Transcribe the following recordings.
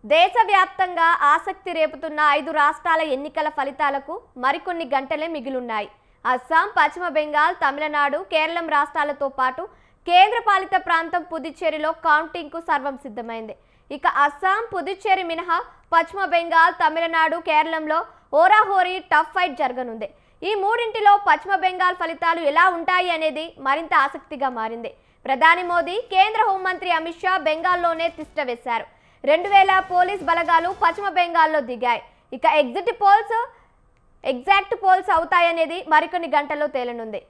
దేశవ్యాప్తంగా ఆసక్తి రేపుతున్న 5 రాష్ట్రాల ఎన్నికల ఫలితాలకు మరికొన్ని గంటలే మిగిలున్నాయి. అస్సాం, పశ్చిమ బెంగాల్, తమిళనాడు, కేరళం రాష్ట్రాలతో పాటు కేంద్రపాలిత ప్రాంతం పుదుచ్చేరిలో కౌంటింగ్కు సర్వం సిద్ధమైంది. ఇక అస్సాం, పుదుచ్చేరి మినహా పశ్చిమ బెంగాల్, తమిళనాడు, కేరళంలో హోరాహోరీ టఫ్ ఫైట్ జరగనుంది. ఈ మూడింటిలో పశ్చిమ బెంగాల్ ఫలితాలు ఎలా ఉంటాయి అనేది మరింత ఆసక్తిగా మారింది. ప్రధాని మోదీ, కేంద్ర హోంమంత్రి అమిత్ షా బెంగాల్లోనే తిష్ట వేశారు. 2000 పోలీస్ బలగాలు పశ్చిమ బెంగాల్లో దిగాయి. ఇక ఎగ్జాక్ట్ పోల్స్ అవుతాయనేది మరికొన్ని గంటల్లో తేలనుంది.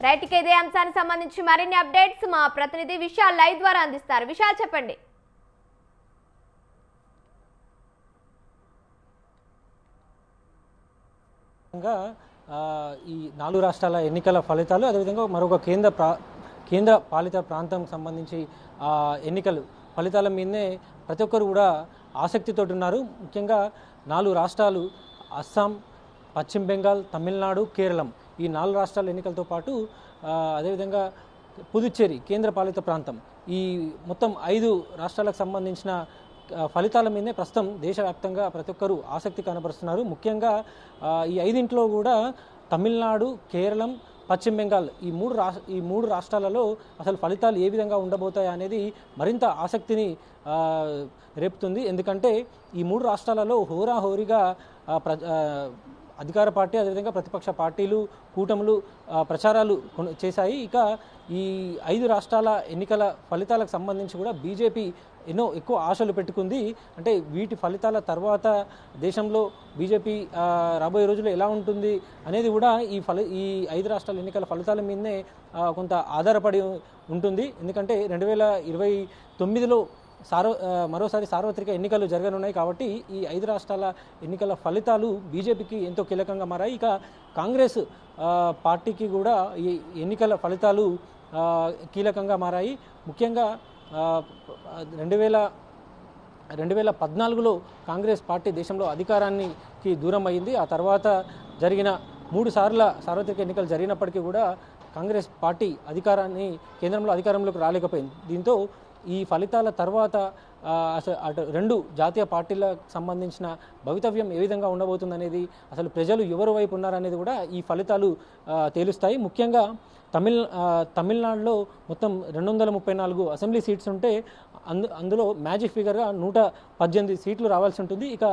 రైట్, ఇక ఇదే అంశానికి సంబంధించి మరిన్ని అప్డేట్స్ మా ప్రతినిధి విశాల్ లైవ్ ద్వారా అందిస్తారు. విశాల్, చెప్పండి. ఈ 4 రాష్ట్రాల ఎన్నికల ఫలితాలు, అదేవిధంగా మరొక కేంద్ర పాలిత ప్రాంతం సంబంధించి ఎన్నికలు ఫలితాల మీదనే ప్రతి ఒక్కరు కూడా ఆసక్తితో ఉన్నారు. ముఖ్యంగా 4 రాష్ట్రాలు అస్సాం, పశ్చిమ బెంగాల్, తమిళనాడు, కేరళం ఈ 4 రాష్ట్రాల ఎన్నికలతో పాటు అదేవిధంగా పుదుచ్చేరి కేంద్ర పాలిత ప్రాంతం, ఈ మొత్తం 5 రాష్ట్రాలకు సంబంధించిన ఫలితాల మీదనే ప్రస్తుతం దేశవ్యాప్తంగా ప్రతి ఒక్కరు ఆసక్తి కనబరుస్తున్నారు. ముఖ్యంగా ఈ 5ఇంట్లో కూడా తమిళనాడు, కేరళం, పశ్చిమ బెంగాల్ ఈ మూడు రాష్ట్రాలలో అసలు ఫలితాలు ఏ విధంగా ఉండబోతాయి అనేది మరింత ఆసక్తిని రేపుతుంది. ఎందుకంటే ఈ 3 రాష్ట్రాలలో హోరాహోరీగా అధికార పార్టీ, అదేవిధంగా ప్రతిపక్ష పార్టీలు, కూటములు ప్రచారాలు చేశాయి. ఇక ఈ 5 రాష్ట్రాల ఎన్నికల ఫలితాలకు సంబంధించి కూడా బీజేపీ ఎన్నో ఎక్కువ ఆశలు పెట్టుకుంది. అంటే వీటి ఫలితాల తర్వాత దేశంలో బీజేపీ రాబోయే రోజుల్లో ఎలా ఉంటుంది అనేది కూడా ఈ 5 రాష్ట్రాల ఎన్నికల ఫలితాల మీదనే కొంత ఆధారపడి ఉంటుంది. ఎందుకంటే 2029లో మరోసారి సార్వత్రిక ఎన్నికలు జరగనున్నాయి. కాబట్టి ఈ 5 రాష్ట్రాల ఎన్నికల ఫలితాలు బీజేపీకి ఎంతో కీలకంగా మారాయి. ఇక కాంగ్రెస్ పార్టీకి కూడా ఈ ఎన్నికల ఫలితాలు కీలకంగా మారాయి. ముఖ్యంగా 2014లో కాంగ్రెస్ పార్టీ దేశంలో అధికారానికి దూరం అయింది. ఆ తర్వాత జరిగిన 3 సార్ల సార్వత్రిక ఎన్నికలు జరిగినప్పటికీ కూడా కాంగ్రెస్ పార్టీ కేంద్రంలో అధికారంలోకి రాలేకపోయింది. దీంతో ఈ ఫలితాల తర్వాత అటు 2 జాతీయ పార్టీలకు సంబంధించిన భవితవ్యం ఏ విధంగా ఉండబోతుందనేది, అసలు ప్రజలు ఎవరి వైపు ఉన్నారనేది కూడా ఈ ఫలితాలు తేలుస్తాయి. ముఖ్యంగా తమిళనాడులో మొత్తం 234 అసెంబ్లీ సీట్స్ ఉంటే అందులో మ్యాజిక్ ఫిగర్గా 118 సీట్లు రావాల్సి ఉంటుంది. ఇక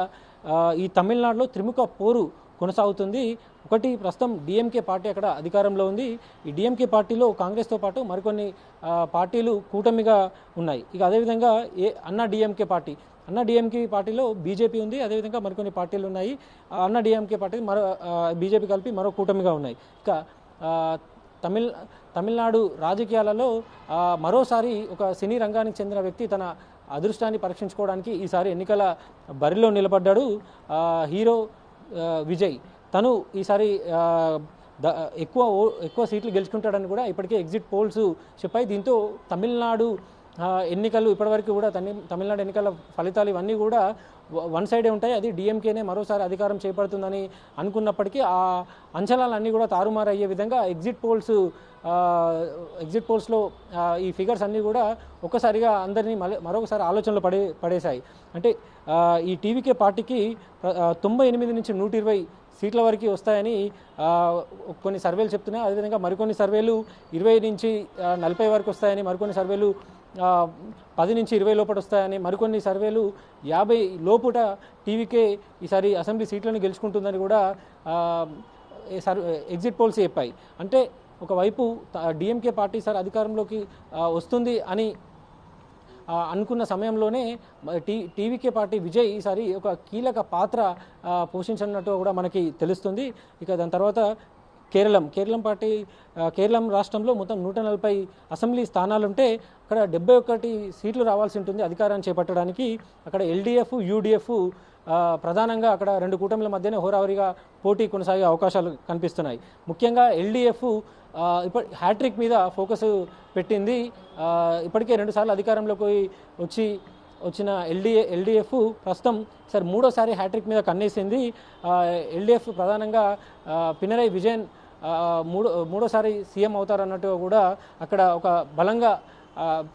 ఈ తమిళనాడులో త్రిముఖ పోరు కొనసాగుతుంది. ఒకటి, ప్రస్తుతం డిఎంకే పార్టీ అక్కడ అధికారంలో ఉంది. ఈ డిఎంకే పార్టీలో కాంగ్రెస్తో పాటు మరికొన్ని పార్టీలు కూటమిగా ఉన్నాయి. ఇక అదేవిధంగా అన్నా డిఎంకే పార్టీలో బీజేపీ ఉంది, అదేవిధంగా మరికొన్ని పార్టీలు ఉన్నాయి. అన్నా డిఎంకే పార్టీ బీజేపీ కలిపి మరో కూటమిగా ఉన్నాయి. ఇక తమిళనాడు రాజకీయాలలో మరోసారి ఒక సినీ రంగానికి చెందిన వ్యక్తి తన అదృష్టాన్ని పరీక్షించుకోవడానికి ఈసారి ఎన్నికల బరిలో నిలబడ్డాడు. హీరో విజయ్, తను ఈసారి ఎక్కువ సీట్లు గెలుచుకుంటాడని కూడా ఇప్పటికే ఎగ్జిట్ పోల్స్ చెప్పాయి. దీంతో తమిళనాడు ఎన్నికలు ఇప్పటివరకు కూడా తమిళనాడు ఎన్నికల ఫలితాలు ఇవన్నీ కూడా వన్ సైడే ఉంటాయి. అది డిఎంకేనే మరోసారి అధికారం చేపడుతుందని అనుకున్నప్పటికీ ఆ అంచనాలన్నీ కూడా తారుమారు అయ్యే విధంగా ఎగ్జిట్ పోల్స్లో ఈ ఫిగర్స్ అన్నీ కూడా ఒక్కసారిగా అందరినీ మరొకసారి ఆలోచనలో పడేశాయి. అంటే ఈ టీవీకే పార్టీకి 98 నుంచి 120 సీట్ల వరకు వస్తాయని కొన్ని సర్వేలు చెప్తున్నాయి. అదేవిధంగా మరికొన్ని సర్వేలు 20 నుంచి 40 వరకు వస్తాయని, మరికొన్ని సర్వేలు 10 నుంచి 20 లోపల వస్తాయని, మరికొన్ని సర్వేలు 50 లోపుట టీవీకే ఈసారి అసెంబ్లీ సీట్లను గెలుచుకుంటుందని కూడా ఎగ్జిట్ పోల్స్ చెప్పాయి. అంటే ఒకవైపు డిఎంకే పార్టీ ఈసారి అధికారంలోకి వస్తుంది అని అనుకున్న సమయంలోనే టీవీకే పార్టీ విజయ్ ఈసారి ఒక కీలక పాత్ర పోషించనున్నట్టు కూడా మనకి తెలుస్తుంది. ఇక దాని తర్వాత కేరళం రాష్ట్రంలో మొత్తం 140 అసెంబ్లీ స్థానాలుంటే అక్కడ 71 సీట్లు రావాల్సి ఉంటుంది అధికారాన్ని చేపట్టడానికి. అక్కడ ఎల్డీఎఫ్, యూడీఎఫ్ ప్రధానంగా అక్కడ 2 కూటమిల మధ్యనే హోరాహోరీగా పోటీ కొనసాగే అవకాశాలు కనిపిస్తున్నాయి. ముఖ్యంగా ఎల్డీఎఫ్ హ్యాట్రిక్ మీద ఫోకస్ పెట్టింది. ఇప్పటికే 2 సార్లు అధికారంలోకి వచ్చిన ఎల్డీఎఫ్ ప్రస్తుతం సరే 3వసారి హ్యాట్రిక్ మీద కన్నేసింది. ఎల్డీఎఫ్ ప్రధానంగా పినరై విజయన్ మూడోసారి సీఎం అవుతారన్నట్టుగా కూడా అక్కడ ఒక బలంగా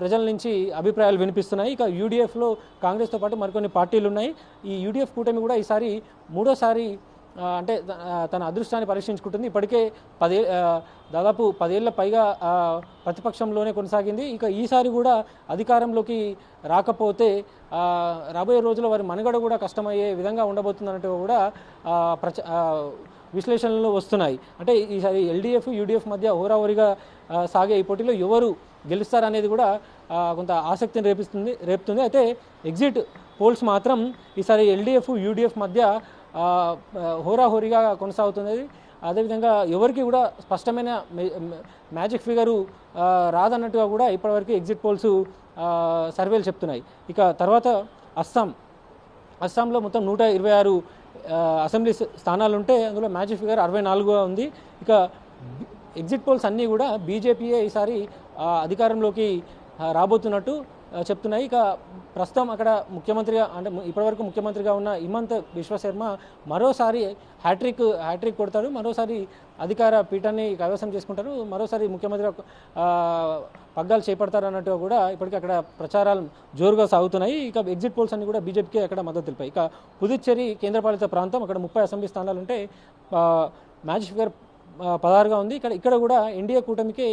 ప్రజల నుంచి అభిప్రాయాలు వినిపిస్తున్నాయి. ఇక యూడిఎఫ్లో కాంగ్రెస్తో పాటు మరికొన్ని పార్టీలు ఉన్నాయి. ఈ యూడిఎఫ్ కూటమి కూడా ఈసారి మూడోసారి అంటే తన అదృష్టాన్ని పరీక్షించుకుంటుంది. ఇప్పటికే దాదాపు 10 ఏళ్ల పైగా ప్రతిపక్షంలోనే కొనసాగింది. ఇక ఈసారి కూడా అధికారంలోకి రాకపోతే రాబోయే రోజుల్లో వారి మనుగడ కూడా కష్టమయ్యే విధంగా ఉండబోతుందన్నట్టు కూడా విశ్లేషణలు వస్తున్నాయి. అంటే ఈసారి ఎల్డీఎఫ్ యూడిఎఫ్ మధ్య హోరాహోరీగా సాగే ఈ పోటీలో ఎవరు గెలుస్తారనేది కూడా కొంత ఆసక్తిని రేపుతుంది. అయితే ఎగ్జిట్ పోల్స్ మాత్రం ఈసారి ఎల్డీఎఫ్ యూడిఎఫ్ మధ్య హోరాహోరీగా కొనసాగుతుంది. అదేవిధంగా ఎవరికి కూడా స్పష్టమైన మ్యాజిక్ ఫిగరు రాదన్నట్టుగా కూడా ఇప్పటివరకు ఎగ్జిట్ పోల్స్ సర్వేలు చెప్తున్నాయి. ఇక తర్వాత అస్సాంలో మొత్తం 126 అసెంబ్లీ స్థానాలుంటే అందులో మ్యాజిక్ ఫిగర్ 64గా ఉంది. ఇక ఎగ్జిట్ పోల్స్ అన్నీ కూడా బీజేపీయే ఈసారి అధికారంలోకి రాబోతున్నట్టు చెప్తున్నాయి. ఇక ప్రస్తుతం అక్కడ ముఖ్యమంత్రిగా అంటే ఇప్పటివరకు ముఖ్యమంత్రిగా ఉన్న హిమంత్ బిశ్వశర్మ మరోసారి హ్యాట్రిక్ కొడతారు, మరోసారి అధికార పీఠాన్ని కైవసం చేసుకుంటారు, మరోసారి ముఖ్యమంత్రిగా పగ్గాలు చేపడతారు అన్నట్టుగా కూడా ఇప్పటికీ అక్కడ ప్రచారాలు జోరుగా సాగుతున్నాయి. ఇక ఎగ్జిట్ పోల్స్ అన్ని కూడా బీజేపీకి అక్కడ మద్దతు తెలిపాయి. ఇక పుదుచ్చేరి కేంద్రపాలిత ప్రాంతం, అక్కడ 30 అసెంబ్లీ స్థానాలు ఉంటే మ్యాజిక్ ఫిగర్ 16గా ఉంది. ఇక్కడ కూడా ఎన్డీఏ కూటమికి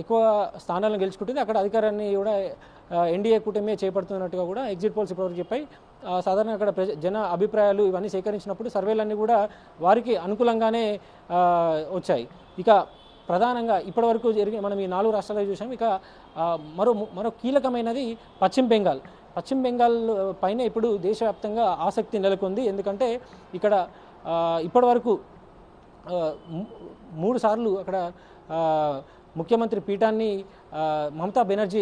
ఎక్కువ స్థానాలను గెలుచుకుంటుంది. అక్కడ అధికారాన్ని కూడా ఎన్డీఏ కూటమి చేపడుతున్నట్టుగా కూడా ఎగ్జిట్ పోల్స్ ఇప్పటివరకు చెప్పాయి. సాధారణంగా అక్కడ జన అభిప్రాయాలు ఇవన్నీ సేకరించినప్పుడు సర్వేలన్నీ కూడా వారికి అనుకూలంగానే వచ్చాయి. ఇక ప్రధానంగా ఇప్పటివరకు మనం ఈ 4 రాష్ట్రాల్లో చూసాం. ఇక మరో కీలకమైనది పశ్చిమ బెంగాల్ పైన ఇప్పుడు దేశవ్యాప్తంగా ఆసక్తి నెలకొంది. ఎందుకంటే ఇక్కడ ఇప్పటివరకు 3 సార్లు అక్కడ ముఖ్యమంత్రి పీఠాన్ని మమతా బెనర్జీ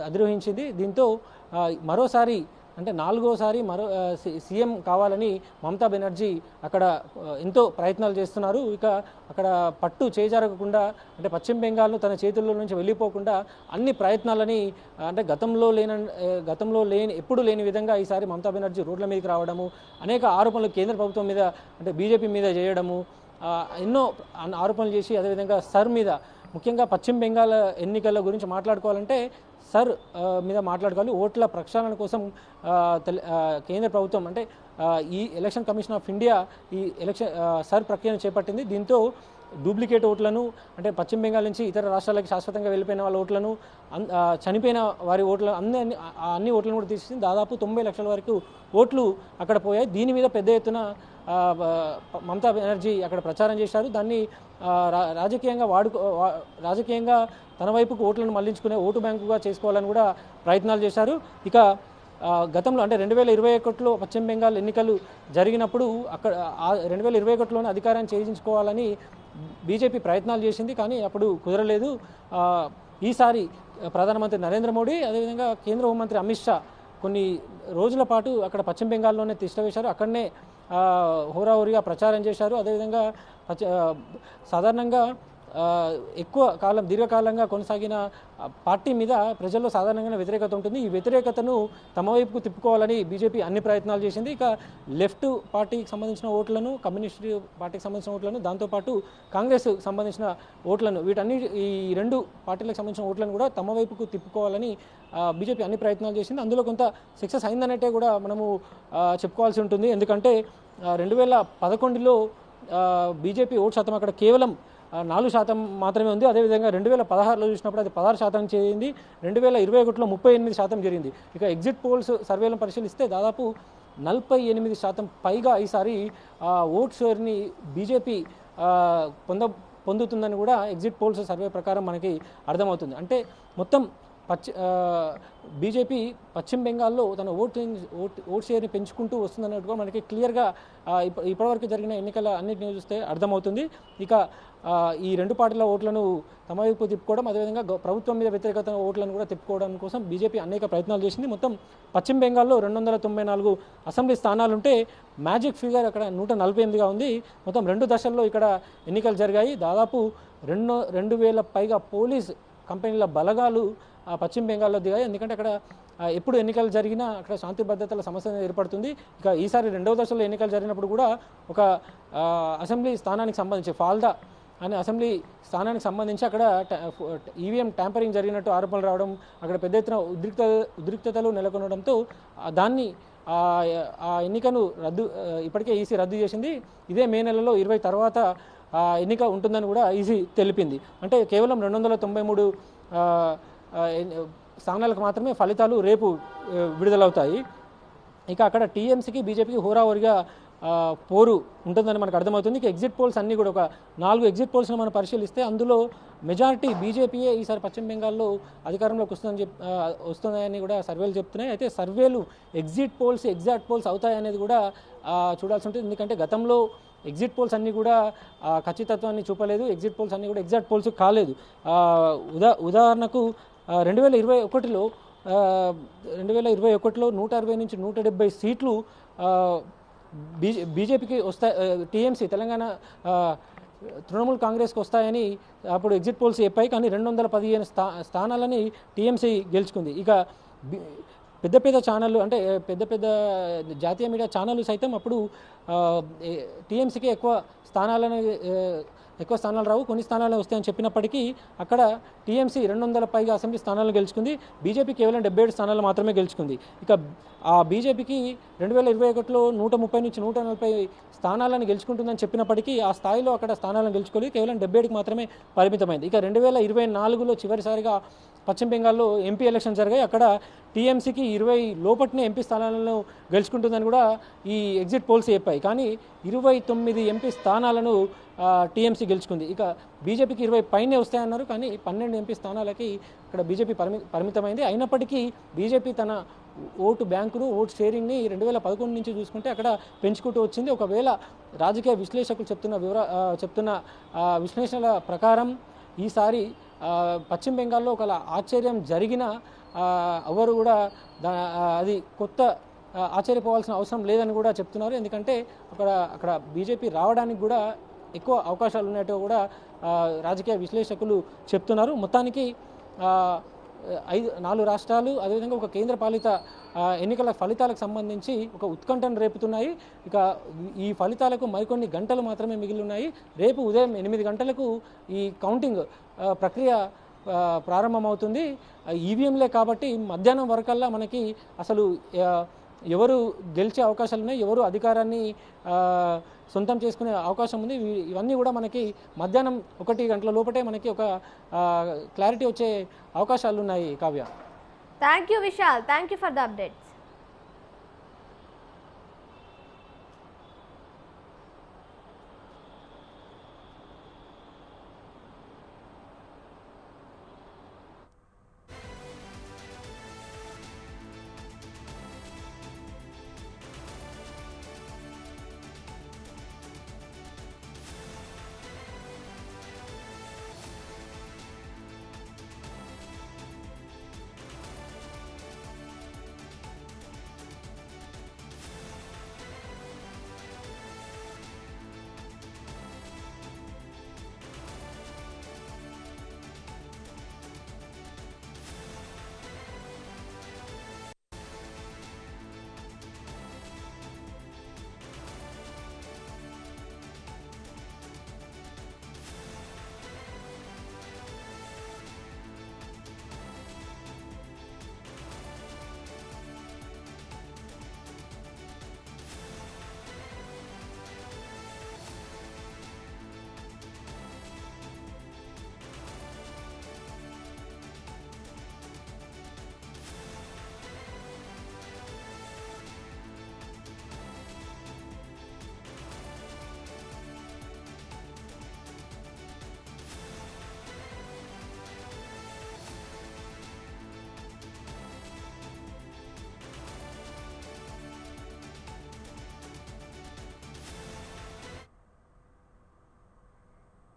అధిరోహించింది. దీంతో మరోసారి అంటే 4వసారి సీఎం కావాలని మమతా బెనర్జీ అక్కడ ఎంతో ప్రయత్నాలు చేస్తున్నారు. ఇక అక్కడ పట్టు చేజారకుండా అంటే పశ్చిమ బెంగాల్ను తన చేతుల్లో నుంచి వెళ్ళిపోకుండా అన్ని ప్రయత్నాలని అంటే గతంలో ఎప్పుడు లేని విధంగా ఈసారి మమతా బెనర్జీ రోడ్ల మీదకి రావడము, అనేక ఆరోపణలు కేంద్ర ప్రభుత్వం మీద అంటే బీజేపీ మీద చేయడము, ఎన్నో ఆరోపణలు చేసి అదేవిధంగా సర్ మీద ముఖ్యంగా పశ్చిమ బెంగాల్ ఎన్నికల గురించి మాట్లాడుకోవాలంటే సర్ మీద మాట్లాడుకోవాలి. ఓట్ల ప్రక్షాళన కోసం కేంద్ర ప్రభుత్వం అంటే ఈ ఎలక్షన్ కమిషన్ ఆఫ్ ఇండియా ఈ సర్ ప్రక్రియను చేపట్టింది. దీంతో డూప్లికేట్ ఓట్లను అంటే పశ్చిమ బెంగాల్ నుంచి ఇతర రాష్ట్రాలకు శాశ్వతంగా వెళ్ళిపోయిన వాళ్ళ ఓట్లను, చనిపోయిన వారి ఓట్లను అన్ని ఓట్లను కూడా తీసేసింది. దాదాపు 90 లక్షల వరకు ఓట్లు అక్కడ పోయాయి. దీని మీద పెద్ద ఎత్తున మమతా బెనర్జీ అక్కడ ప్రచారం చేశారు. దాన్ని రాజకీయంగా తన వైపుకు ఓట్లను మళ్లించుకునే ఓటు బ్యాంకుగా చేసుకోవాలని కూడా ప్రయత్నాలు చేశారు. ఇక గతంలో అంటే 2021లో పశ్చిమ బెంగాల్ ఎన్నికలు జరిగినప్పుడు అక్కడ 2021లోనే అధికారాన్ని చేజించుకోవాలని బీజేపీ ప్రయత్నాలు చేసింది, కానీ అప్పుడు కుదరలేదు. ఈసారి ప్రధానమంత్రి నరేంద్ర మోడీ అదేవిధంగా కేంద్ర హోంమంత్రి అమిత్ షా కొన్ని రోజుల పాటు అక్కడ పశ్చిమ బెంగాల్లోనే తిష్టవేశారు. అక్కడనే హోరాహోరీగా ప్రచారం చేశారు. అదేవిధంగా సాధారణంగా ఎక్కువ కాలం దీర్ఘకాలంగా కొనసాగిన పార్టీ మీద ప్రజల్లో సాధారణంగా వ్యతిరేకత ఉంటుంది. ఈ వ్యతిరేకతను తమ వైపుకు తిప్పుకోవాలని బీజేపీ అన్ని ప్రయత్నాలు చేసింది. ఇక లెఫ్ట్ పార్టీకి సంబంధించిన ఓట్లను, కమ్యూనిస్ట్ పార్టీకి సంబంధించిన ఓట్లను, దాంతోపాటు కాంగ్రెస్ సంబంధించిన ఓట్లను, ఈ 2 పార్టీలకు సంబంధించిన ఓట్లను కూడా తమ వైపుకు తిప్పుకోవాలని బీజేపీ అన్ని ప్రయత్నాలు చేసింది. అందులో కొంత సక్సెస్ అయిందన్నట్టే కూడా మనము చెప్పుకోవాల్సి ఉంటుంది. ఎందుకంటే 2011లో బీజేపీ ఓటు శాతం అక్కడ కేవలం 4% మాత్రమే ఉంది. అదేవిధంగా 2016లో చూసినప్పుడు అది 16% చేరింది. 2021లో 38% జరిగింది. ఇక ఎగ్జిట్ పోల్స్ సర్వేలను పరిశీలిస్తే దాదాపు 48% పైగా ఈసారి ఓట్ షేర్ని బీజేపీ పొందుతుందని కూడా ఎగ్జిట్ పోల్స్ సర్వే ప్రకారం మనకి అర్థమవుతుంది. అంటే మొత్తం బీజేపీ పశ్చిమ బెంగాల్లో తన ఓట్ షేర్ని పెంచుకుంటూ వస్తుందన్నట్టుగా మనకి క్లియర్గా ఇప్పటివరకు జరిగిన ఎన్నికల అన్నింటినీ చూస్తే అర్థమవుతుంది. ఇక ఈ 2 పార్టీల ఓట్లను తమ వైపు తిప్పుకోవడం, అదేవిధంగా ప్రభుత్వం మీద వ్యతిరేకత ఓట్లను కూడా తిప్పుకోవడం కోసం బీజేపీ అనేక ప్రయత్నాలు చేసింది. మొత్తం పశ్చిమ బెంగాల్లో 294 అసెంబ్లీ స్థానాలుంటే మ్యాజిక్ ఫిగర్ అక్కడ 148గా ఉంది. మొత్తం 2 దశల్లో ఇక్కడ ఎన్నికలు జరిగాయి. దాదాపు 2,000 పైగా పోలీస్ కంపెనీల బలగాలు పశ్చిమ బెంగాల్లో దిగాయి. ఎందుకంటే అక్కడ ఎప్పుడు ఎన్నికలు జరిగినా అక్కడ శాంతి భద్రతల సమస్య ఏర్పడుతుంది. ఇక ఈసారి 2వ దశలో ఎన్నికలు జరిగినప్పుడు కూడా ఒక అసెంబ్లీ స్థానానికి సంబంధించి ఫాల్దా అనే అసెంబ్లీ స్థానానికి సంబంధించి అక్కడ ఈవీఎం ట్యాంపరింగ్ జరిగినట్టు ఆరోపణలు రావడం, అక్కడ పెద్ద ఎత్తున ఉద్రిక్తతలు నెలకొనడంతో దాన్ని ఆ ఎన్నికను ఇప్పటికే ఈసీ రద్దు చేసింది. ఇదే మే నెలలో 20 తర్వాత ఎన్నిక ఉంటుందని కూడా ఈసీ తెలిపింది. అంటే కేవలం 293 స్థానాలకు మాత్రమే ఫలితాలు రేపు విడుదలవుతాయి. ఇక అక్కడ టీఎంసీకి బీజేపీకి హోరాహోరీగా పోరు ఉంటుందని మనకు అర్థమవుతుంది. ఇక ఎగ్జిట్ పోల్స్ అన్నీ కూడా ఒక 4 ఎగ్జిట్ పోల్స్ను మనం పరిశీలిస్తే అందులో మెజారిటీ బీజేపీయే ఈసారి పశ్చిమ బెంగాల్లో అధికారంలోకి వస్తుందని కూడా సర్వేలు చెప్తున్నాయి. అయితే సర్వేలు ఎగ్జిట్ పోల్స్ ఎగ్జాక్ట్ పోల్స్ అవుతాయనేది కూడా చూడాల్సి ఉంటుంది. ఎందుకంటే గతంలో ఎగ్జిట్ పోల్స్ అన్నీ కూడా ఖచ్చితత్వాన్ని చూపలేదు, ఎగ్జిట్ పోల్స్ అన్నీ కూడా ఎగ్జాక్ట్ పోల్స్ కాలేదు. ఉదాహరణకు 2021లో 160 నుంచి 170 సీట్లు బీజేపీకి వస్తాయి, టీఎంసీ తెలంగాణ తృణమూల్ కాంగ్రెస్కి వస్తాయని అప్పుడు ఎగ్జిట్ పోల్స్ చెప్పాయి. కానీ 215 స్థానాలని టీఎంసీ గెలుచుకుంది. ఇక పెద్ద పెద్ద ఛానళ్ళు అంటే పెద్ద పెద్ద జాతీయ మీడియా ఛానళ్ళు సైతం అప్పుడు టీఎంసీకి ఎక్కువ స్థానాలు రావు, కొన్ని స్థానాలు వస్తాయని చెప్పినప్పటికీ అక్కడ టీఎంసీ 200 పైగా అసెంబ్లీ స్థానాలను గెలుచుకుంది, బీజేపీ కేవలం 77 స్థానాలు మాత్రమే గెలుచుకుంది. ఇక ఆ బీజేపీకి 2021లో 130 నుంచి 140 స్థానాలను గెలుచుకుంటుందని చెప్పినప్పటికీ ఆ స్థాయిలో అక్కడ స్థానాలను గెలుచుకోలేదు, కేవలం 77కి మాత్రమే పరిమితమైంది. ఇక 2024లో చివరిసారిగా పశ్చిమ బెంగాల్లో ఎంపీ ఎలక్షన్ జరిగాయి. అక్కడ టీఎంసీకి 20 లోపట్నే ఎంపీ స్థానాలను గెలుచుకుంటుందని కూడా ఈ ఎగ్జిట్ పోల్స్ చెప్పాయి. కానీ 29 ఎంపీ స్థానాలను టీఎంసీ గెలుచుకుంది. ఇక బీజేపీకి 20 పైనే వస్తాయన్నారు, కానీ 12 ఎంపీ స్థానాలకి ఇక్కడ బీజేపీ పరిమితమైంది. అయినప్పటికీ బీజేపీ తన ఓటు బ్యాంకును, ఓటు షేరింగ్ని 2011 నుంచి చూసుకుంటే అక్కడ పెంచుకుంటూ వచ్చింది. ఒకవేళ రాజకీయ విశ్లేషకులు చెప్తున్న విశ్లేషణల ప్రకారం ఈసారి పశ్చిమ బెంగాల్లో ఒక ఆశ్చర్యం జరిగిన ఎవరు కూడా అది కొత్త ఆశ్చర్యపోవాల్సిన అవసరం లేదని కూడా చెప్తున్నారు. ఎందుకంటే అక్కడ బీజేపీ రావడానికి కూడా ఎక్కువ అవకాశాలు ఉన్నట్టు కూడా రాజకీయ విశ్లేషకులు చెప్తున్నారు. మొత్తానికి 4 రాష్ట్రాలు అదేవిధంగా ఒక కేంద్రపాలిత ఎన్నికల ఫలితాలకు సంబంధించి ఒక ఉత్కంఠను రేపుతున్నాయి. ఇక ఈ ఫలితాలకు మరికొన్ని గంటలు మాత్రమే మిగిలి ఉన్నాయి. రేపు ఉదయం 8 గంటలకు ఈ కౌంటింగ్ ప్రక్రియ ప్రారంభమవుతుంది. ఈవీఎంలే కాబట్టి మధ్యాహ్నం వరకల్లా మనకి అసలు ఎవరు గెలిచే అవకాశాలు ఉన్నాయి, ఎవరు అధికారాన్ని సొంతం చేసుకునే అవకాశం ఉంది, ఇవన్నీ కూడా మనకి మధ్యాహ్నం 1 గంటల లోపటే మనకి ఒక క్లారిటీ వచ్చే అవకాశాలు ఉన్నాయి. Kavya, thank you Vishal, thank you for the updates.